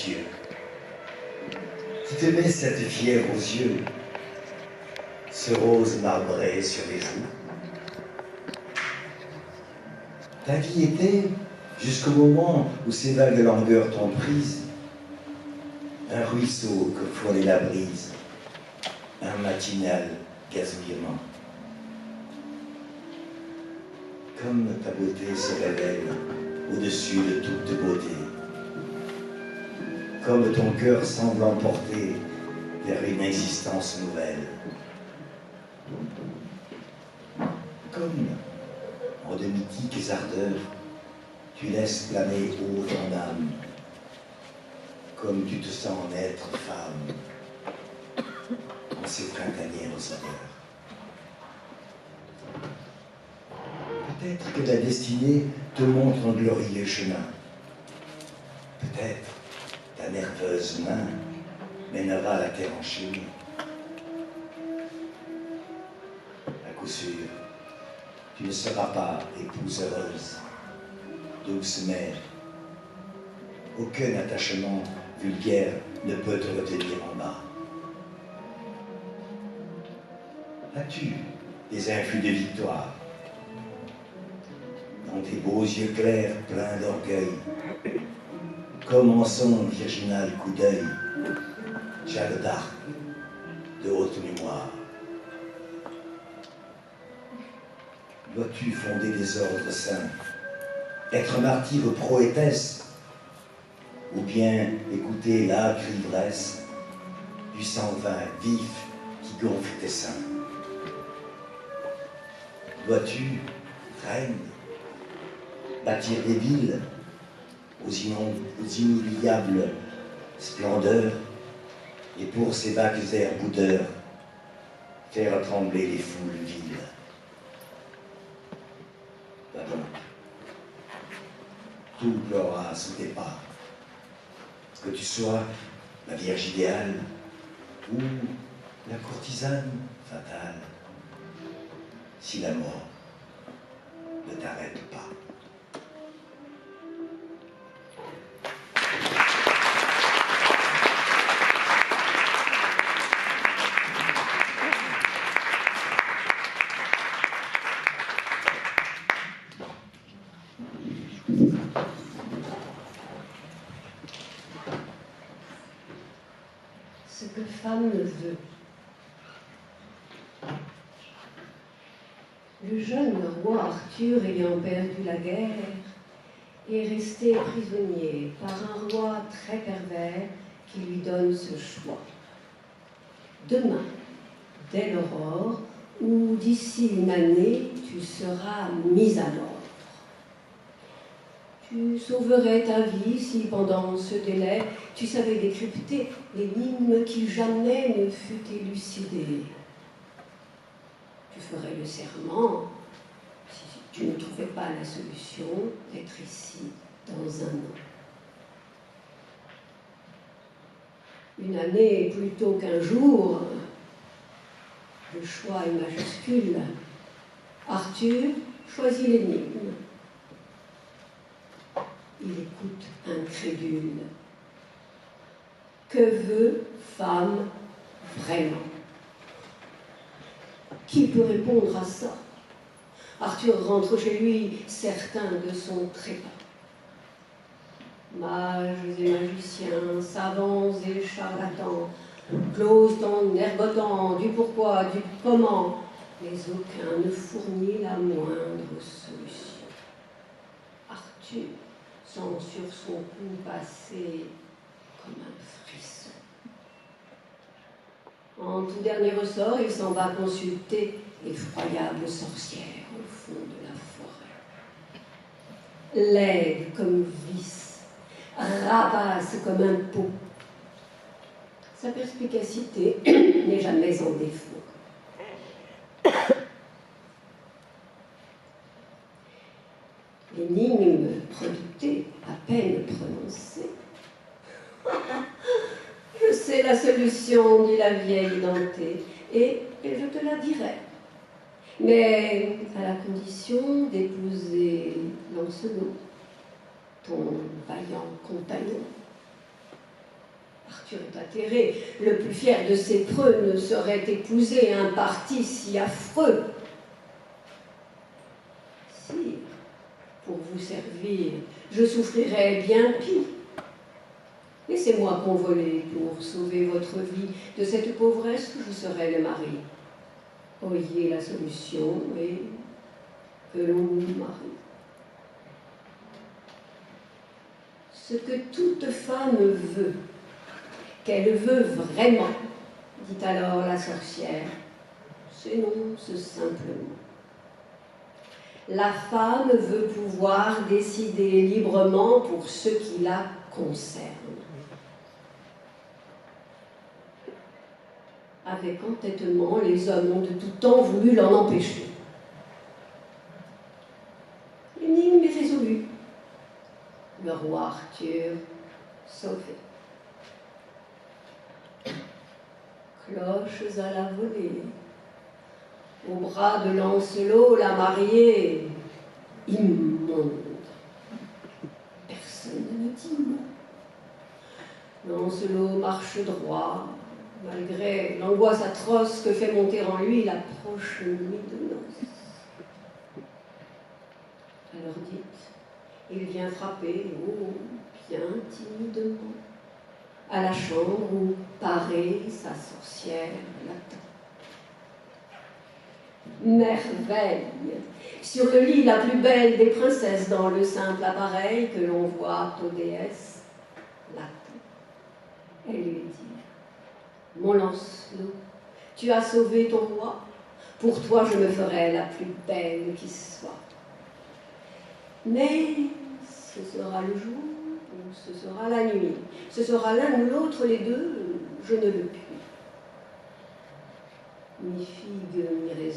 cieux, qui te met cette fièvre aux yeux, ce rose marbré sur les joues. Ta vie était, jusqu'au moment où ces vagues langueurs t'ont prise, un ruisseau que frôlait la brise, un matinal gazouillement. Comme ta beauté se révèle au-dessus de toute beauté, comme ton cœur semble emporter vers une existence nouvelle, comme en de mythiques ardeurs, tu laisses planer haut ton âme, comme tu te sens naître femme en ces printanières odeurs. Peut-être que la destinée te montre un glorieux chemin. Peut-être ta nerveuse main mènera la terre enchaînée. À coup sûr, tu ne seras pas épouse heureuse, douce mère. Aucun attachement vulgaire ne peut te retenir en bas. As-tu des influx de victoire dans tes beaux yeux clairs pleins d'orgueil, comme en son virginal coup d'œil, Jeanne d'Arc de haute mémoire? Dois-tu fonder des ordres saints, être martyre proétesse, ou bien écouter l'âcre ivresse du sang vin vif qui gonfle tes seins? Dois-tu, reine, bâtir des villes aux inoubliables splendeurs, et pour ces vagues airs boudeurs, faire trembler les foules viles? Va donc, tout pleura sous tes pas, que tu sois la vierge idéale ou la courtisane fatale, si la mort ne t'arrête pas. Ce que femme veut. Le jeune roi Arthur, ayant perdu la guerre, est resté prisonnier par un roi très pervers qui lui donne ce choix. Demain, dès l'aurore, ou d'ici une année, tu seras mis à l'ordre. Tu sauverais ta vie si, pendant ce délai, tu savais décrypter l'énigme qui jamais ne fut élucidée. Tu ferais le serment, si tu ne trouvais pas la solution, d'être ici dans un an. Une année plutôt qu'un jour, le choix est majuscule. Arthur choisit l'énigme. Il écoute incrédule. Que veut femme vraiment? Qui peut répondre à ça? Arthur rentre chez lui, certain de son trépas. Mages et magiciens, savants et charlatans, glosent en ergotant du pourquoi, du comment, mais aucun ne fournit la moindre solution. Arthur sent sur son cou passer comme un frisson. En tout dernier ressort, il s'en va consulter l'effroyable sorcière au fond de la forêt. Laide comme vis, rapace comme un pot. Sa perspicacité n'est jamais en défaut. L'énigme redoutée, à peine prononcée. Je sais la solution, dit la vieille dentée, et je te la dirai. Mais à la condition d'épouser Lancelot, ton vaillant compagnon. Arthur est atterré. Le plus fier de ses preux ne saurait épouser un parti si affreux. Sire, pour vous servir, je souffrirais bien pis. Laissez-moi convoler pour sauver votre vie de cette pauvresse où je serai le mari. Oyez la solution et que l'on nous marie. Ce que toute femme veut, qu'elle veut vraiment, dit alors la sorcière, s'énonce simplement. La femme veut pouvoir décider librement pour ce qui la concerne. Avec entêtement, les hommes ont de tout temps voulu l'en empêcher. L'énigme est résolue. Le roi Arthur sauvé. Cloches à la volée. Au bras de Lancelot, la mariée, immonde. Personne ne dit mot. Lancelot marche droit, malgré l'angoisse atroce que fait monter en lui l'approche nuit de noces. Alors dites, il vient frapper, oh, bien timidement, à la chambre où, parée, sa sorcière l'attend. Merveille! Sur le lit la plus belle des princesses dans le simple appareil que l'on voit aux déesses l'attend. Elle lui dit, mon Lancelot, tu as sauvé ton roi, pour toi je me ferai la plus belle qui soit. Mais ce sera le jour ou ce sera la nuit, ce sera l'un ou l'autre, les deux, je ne le puis. Ni figue ni raisin.